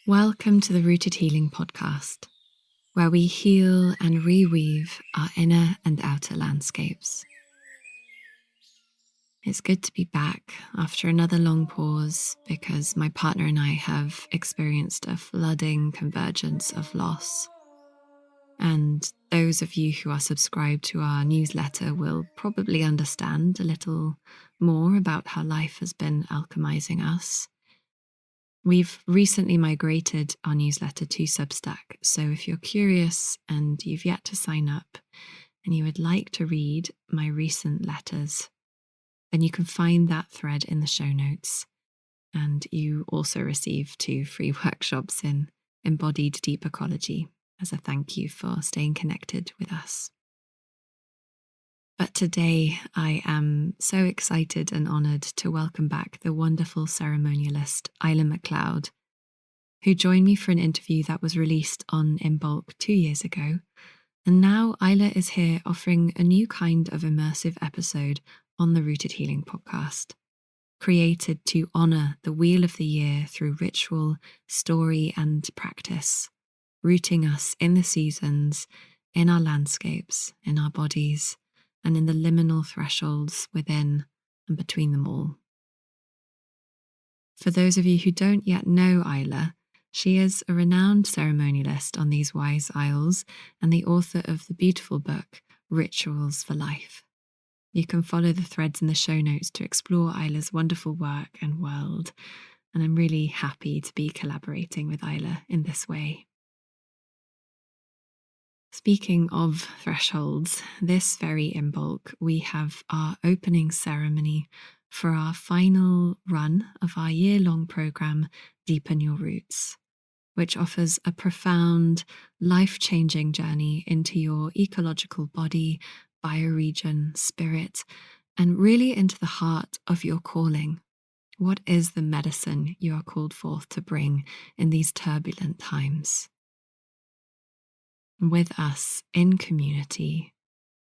Welcome to the Rooted Healing podcast, where we heal and reweave our inner and outer landscapes. It's good to be back after another long pause because my partner and I have experienced a flooding convergence of loss. And those of you who are subscribed to our newsletter will probably understand a little more about how life has been alchemizing us. We've recently migrated our newsletter to Substack, so if you're curious and you've yet to sign up and you would like to read my recent letters, then you can find that thread in the show notes. And you also receive 2 free workshops in embodied deep ecology as a thank you for staying connected with us. But today I am so excited and honoured to welcome back the wonderful ceremonialist Isla Macleod, who joined me for an interview that was released on IMBOLC 2 years ago. And now Isla is here offering a new kind of immersive episode on the Rooted Healing podcast, created to honour the wheel of the year through ritual, story and practice, rooting us in the seasons, in our landscapes, in our bodies, and in the liminal thresholds within and between them all. For those of you who don't yet know Isla, she is a renowned ceremonialist on these wise isles and the author of the beautiful book, Rituals for Life. You can follow the threads in the show notes to explore Isla's wonderful work and world, and I'm really happy to be collaborating with Isla in this way. Speaking of thresholds, this very IMBOLC, we have our opening ceremony for our final run of our year-long programme, Deepen Your Roots, which offers a profound, life-changing journey into your ecological body, bioregion, spirit, and really into the heart of your calling. What is the medicine you are called forth to bring in these turbulent times? With us in community,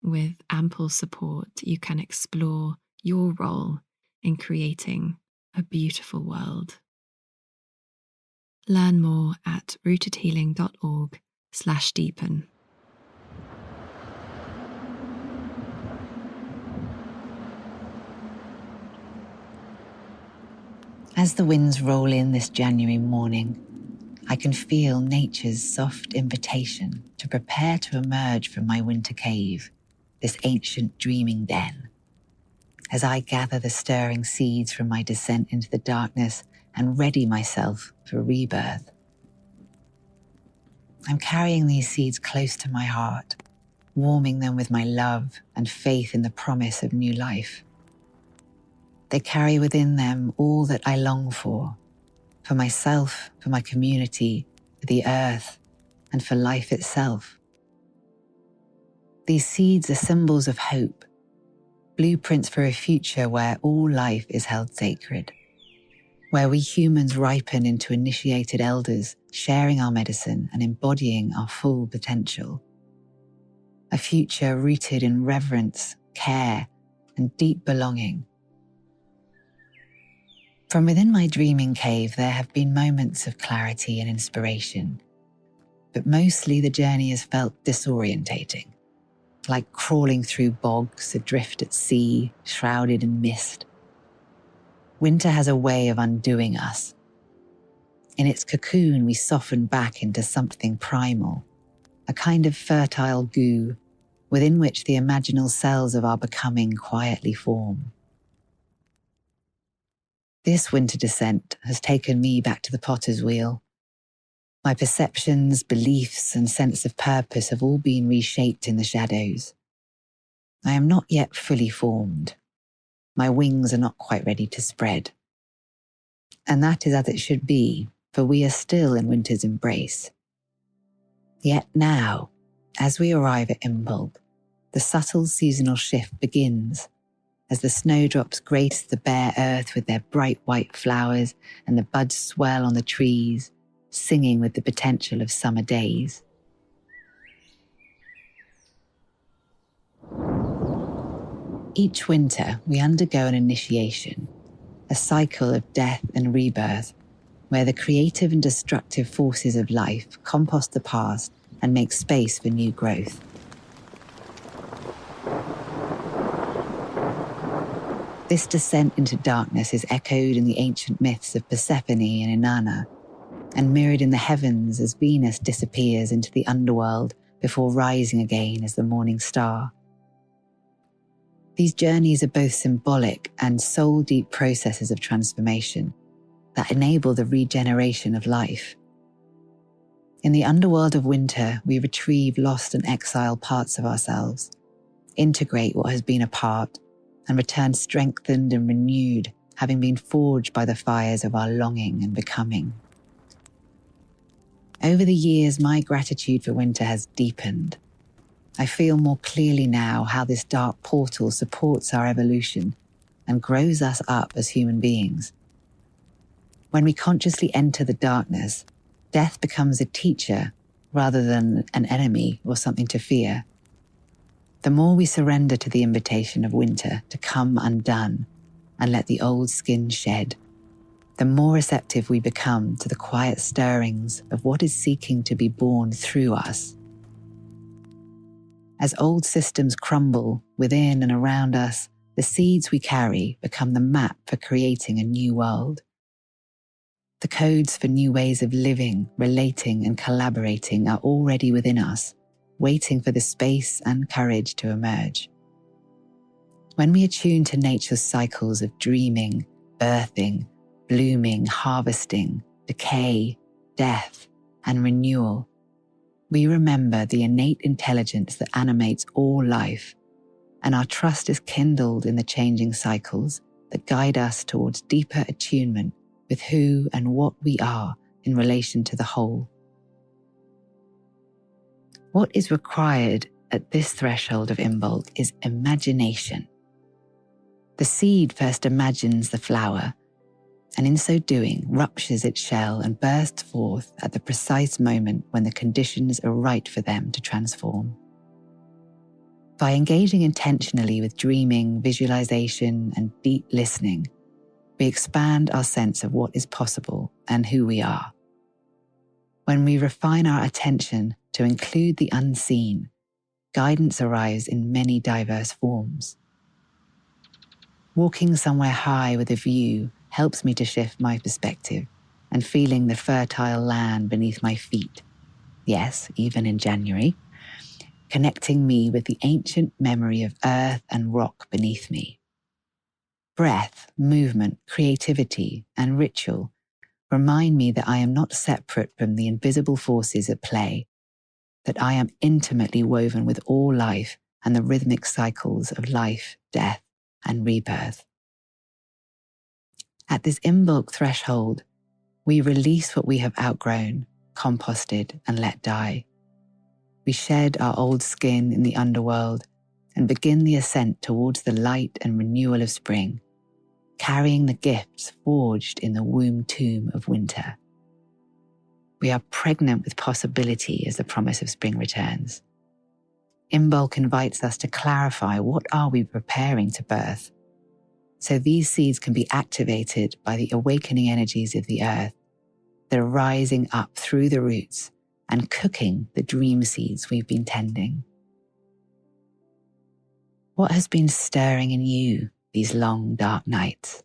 with ample support, you can explore your role in creating a beautiful world. Learn more at rootedhealing.org/deepen. As the winds roll in this January morning, I can feel nature's soft invitation to prepare to emerge from my winter cave, this ancient dreaming den. As I gather the stirring seeds from my descent into the darkness and ready myself for rebirth. I'm carrying these seeds close to my heart, warming them with my love and faith in the promise of new life. They carry within them all that I long for myself, for my community, for the earth, and for life itself. These seeds are symbols of hope, blueprints for a future where all life is held sacred, where we humans ripen into initiated elders, sharing our medicine and embodying our full potential. A future rooted in reverence, care, and deep belonging. From within my dreaming cave, there have been moments of clarity and inspiration, but mostly the journey has felt disorientating, like crawling through bogs adrift at sea, shrouded in mist. Winter has a way of undoing us. In its cocoon, we soften back into something primal, a kind of fertile goo within which the imaginal cells of our becoming quietly form. This winter descent has taken me back to the potter's wheel. My perceptions, beliefs, and sense of purpose have all been reshaped in the shadows. I am not yet fully formed. My wings are not quite ready to spread. And that is as it should be, for we are still in winter's embrace. Yet now, as we arrive at IMBOLC, the subtle seasonal shift begins, as the snowdrops grace the bare earth with their bright white flowers and the buds swell on the trees, singing with the potential of summer days. Each winter, we undergo an initiation, a cycle of death and rebirth, where the creative and destructive forces of life compost the past and make space for new growth. This descent into darkness is echoed in the ancient myths of Persephone and Inanna, and mirrored in the heavens as Venus disappears into the underworld before rising again as the morning star. These journeys are both symbolic and soul-deep processes of transformation that enable the regeneration of life. In the underworld of winter, we retrieve lost and exiled parts of ourselves, integrate what has been apart, and return strengthened and renewed, having been forged by the fires of our longing and becoming. Over the years, my gratitude for winter has deepened. I feel more clearly now how this dark portal supports our evolution and grows us up as human beings. When we consciously enter the darkness, death becomes a teacher rather than an enemy or something to fear. The more we surrender to the invitation of winter to come undone and let the old skin shed, the more receptive we become to the quiet stirrings of what is seeking to be born through us. As old systems crumble within and around us, the seeds we carry become the map for creating a new world. The codes for new ways of living, relating, and collaborating are already within us, waiting for the space and courage to emerge. When we attune to nature's cycles of dreaming, birthing, blooming, harvesting, decay, death, and renewal, we remember the innate intelligence that animates all life, and our trust is kindled in the changing cycles that guide us towards deeper attunement with who and what we are in relation to the whole. What is required at this threshold of IMBOLC is imagination. The seed first imagines the flower, and in so doing ruptures its shell and bursts forth at the precise moment when the conditions are right for them to transform. By engaging intentionally with dreaming, visualization, and deep listening, we expand our sense of what is possible and who we are. When we refine our attention to include the unseen, guidance arrives in many diverse forms. Walking somewhere high with a view helps me to shift my perspective and feeling the fertile land beneath my feet, yes, even in January, connecting me with the ancient memory of earth and rock beneath me. Breath, movement, creativity, and ritual remind me that I am not separate from the invisible forces at play, that I am intimately woven with all life and the rhythmic cycles of life, death, and rebirth. At this IMBOLC threshold, we release what we have outgrown, composted, and let die. We shed our old skin in the underworld and begin the ascent towards the light and renewal of spring, carrying the gifts forged in the womb tomb of winter. We are pregnant with possibility as the promise of spring returns. IMBOLC invites us to clarify what are we preparing to birth, so these seeds can be activated by the awakening energies of the earth that are rising up through the roots and cooking the dream seeds we've been tending. What has been stirring in you these long, dark nights?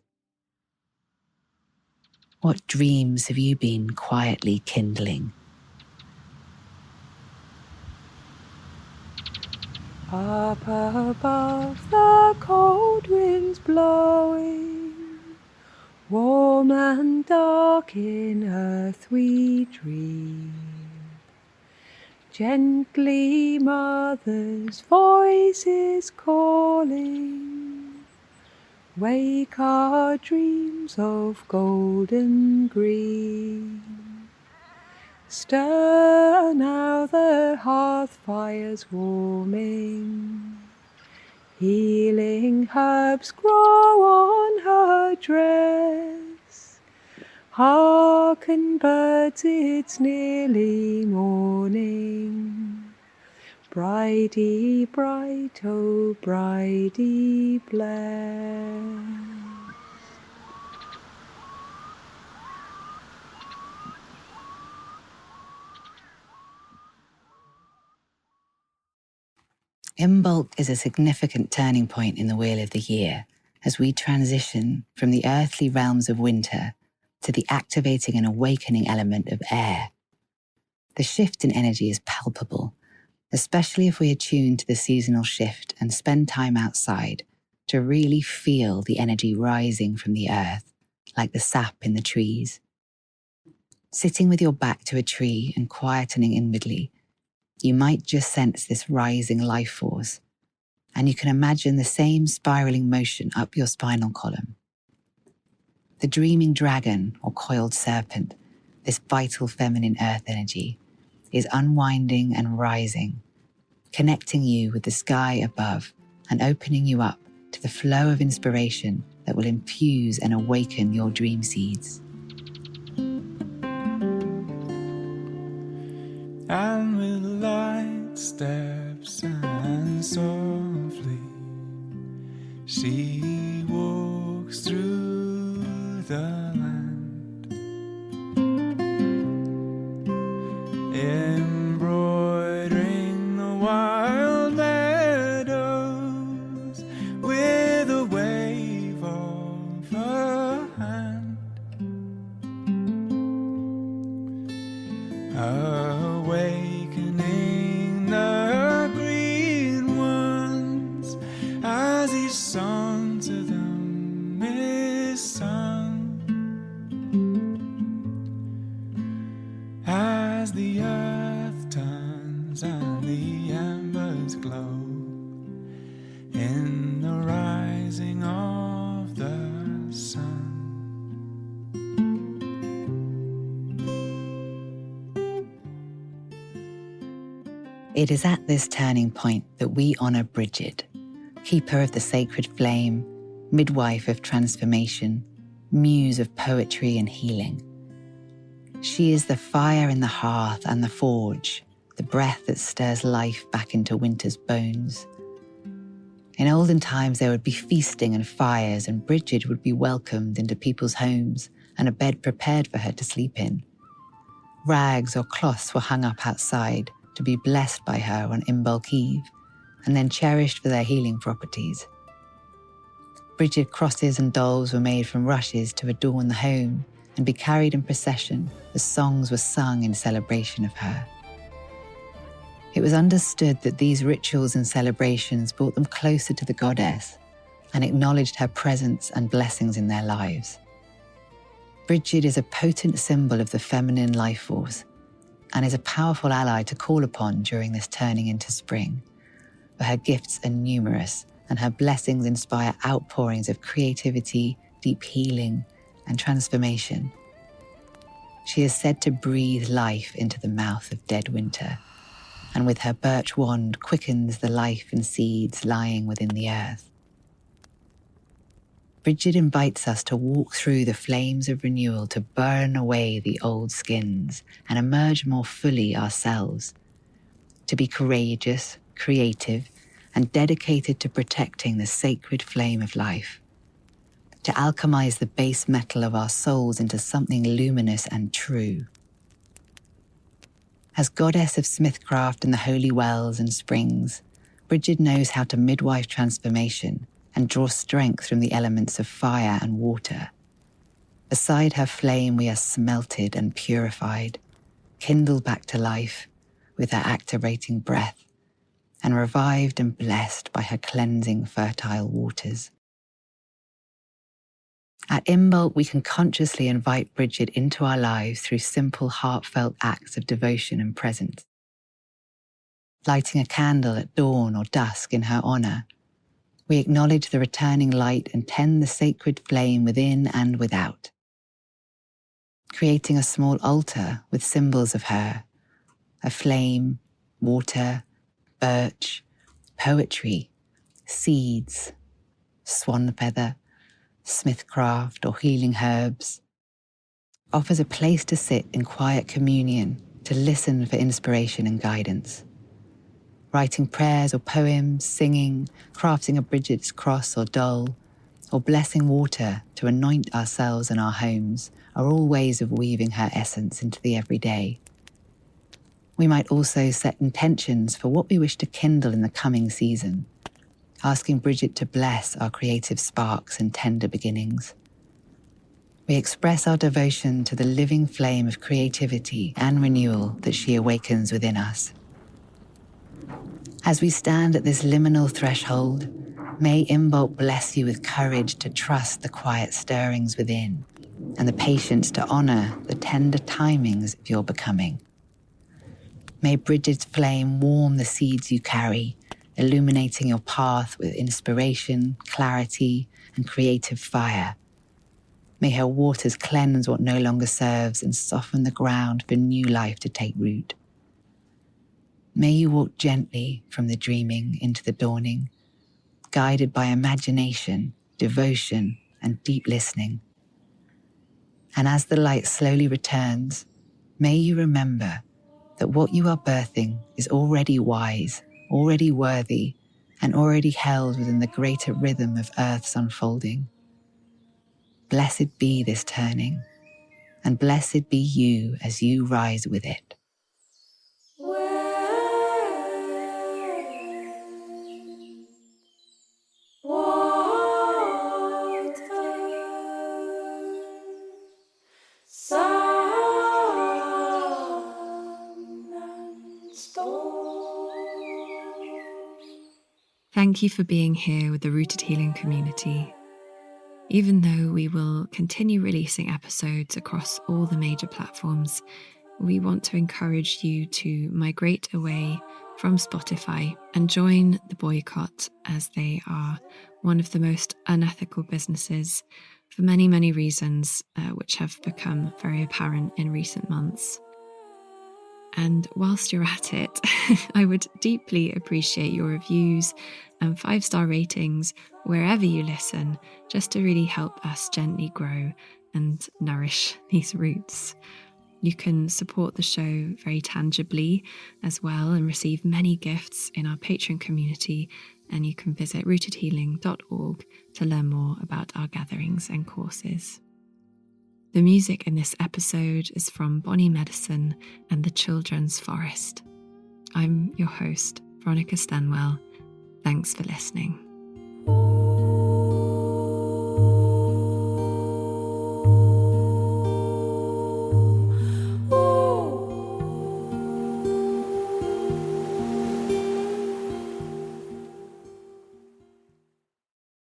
What dreams have you been quietly kindling? Up above the cold winds blowing, warm and dark in earth we dream. Gently mother's voice is calling, wake our dreams of golden green. Stir now the hearth fire's warming, healing herbs grow on her dress. Hearken birds, it's nearly morning. Bridey bright, oh bridey blessed. IMBOLC is a significant turning point in the wheel of the year as we transition from the earthly realms of winter to the activating and awakening element of air. The shift in energy is palpable, especially if we attune to the seasonal shift and spend time outside to really feel the energy rising from the earth, like the sap in the trees. Sitting with your back to a tree and quietening inwardly, you might just sense this rising life force, and you can imagine the same spiraling motion up your spinal column. The dreaming dragon or coiled serpent, this vital feminine earth energy, is unwinding and rising, connecting you with the sky above and opening you up to the flow of inspiration that will infuse and awaken your dream seeds. And with light steps and softly she walks through the land, embroidering the wild meadows with a wave of her hand. Awakening the green ones as each song to them is sung, as the earth turns and the embers glow in the rising of the sun. It is at this turning point that we honour Bridget, keeper of the sacred flame, midwife of transformation, muse of poetry and healing. She is the fire in the hearth and the forge, the breath that stirs life back into winter's bones. In olden times there would be feasting and fires, and Bridget would be welcomed into people's homes and a bed prepared for her to sleep in. Rags or cloths were hung up outside to be blessed by her on IMBOLC Eve, and then cherished for their healing properties. Bridget crosses and dolls were made from rushes to adorn the home and be carried in procession as songs were sung in celebration of her. It was understood that these rituals and celebrations brought them closer to the goddess and acknowledged her presence and blessings in their lives. Bridget is a potent symbol of the feminine life force and is a powerful ally to call upon during this turning into spring, for her gifts are numerous and her blessings inspire outpourings of creativity, deep healing, and transformation. She is said to breathe life into the mouth of dead winter, and with her birch wand quickens the life and seeds lying within the earth. Bridget invites us to walk through the flames of renewal, to burn away the old skins and emerge more fully ourselves, to be courageous, creative, and dedicated to protecting the sacred flame of life, to alchemize the base metal of our souls into something luminous and true. As goddess of smithcraft and the holy wells and springs, Bridget knows how to midwife transformation and draw strength from the elements of fire and water. Beside her flame we are smelted and purified, kindled back to life with her activating breath, and revived and blessed by her cleansing fertile waters. At IMBOLC, we can consciously invite Bridget into our lives through simple, heartfelt acts of devotion and presence. Lighting a candle at dawn or dusk in her honour, we acknowledge the returning light and tend the sacred flame within and without. Creating a small altar with symbols of her, a flame, water, birch, poetry, seeds, swan feather, smithcraft or healing herbs, offers a place to sit in quiet communion to listen for inspiration and guidance. Writing prayers or poems, singing, crafting a Bridget's cross or doll, or blessing water to anoint ourselves and our homes are all ways of weaving her essence into the everyday. We might also set intentions for what we wish to kindle in the coming season, asking Bridget to bless our creative sparks and tender beginnings. We express our devotion to the living flame of creativity and renewal that she awakens within us. As we stand at this liminal threshold, may IMBOLC bless you with courage to trust the quiet stirrings within and the patience to honor the tender timings of your becoming. May Bridget's flame warm the seeds you carry, illuminating your path with inspiration, clarity, and creative fire. May her waters cleanse what no longer serves and soften the ground for new life to take root. May you walk gently from the dreaming into the dawning, guided by imagination, devotion, and deep listening. And as the light slowly returns, may you remember that what you are birthing is already wise, already worthy, and already held within the greater rhythm of Earth's unfolding. Blessed be this turning, and blessed be you as you rise with it. Thank you for being here with the Rooted Healing community. Even though we will continue releasing episodes across all the major platforms, we want to encourage you to migrate away from Spotify and join the boycott, as they are one of the most unethical businesses for many, many reasons, which have become very apparent in recent months. And whilst you're at it, I would deeply appreciate your reviews and 5-star ratings wherever you listen, just to really help us gently grow and nourish these roots. You can support the show very tangibly as well and receive many gifts in our Patreon community, and you can visit rootedhealing.org to learn more about our gatherings and courses. The music in this episode is from Bonnie Medicine and the Children's Forest. I'm your host, Veronica Stanwell. Thanks for listening.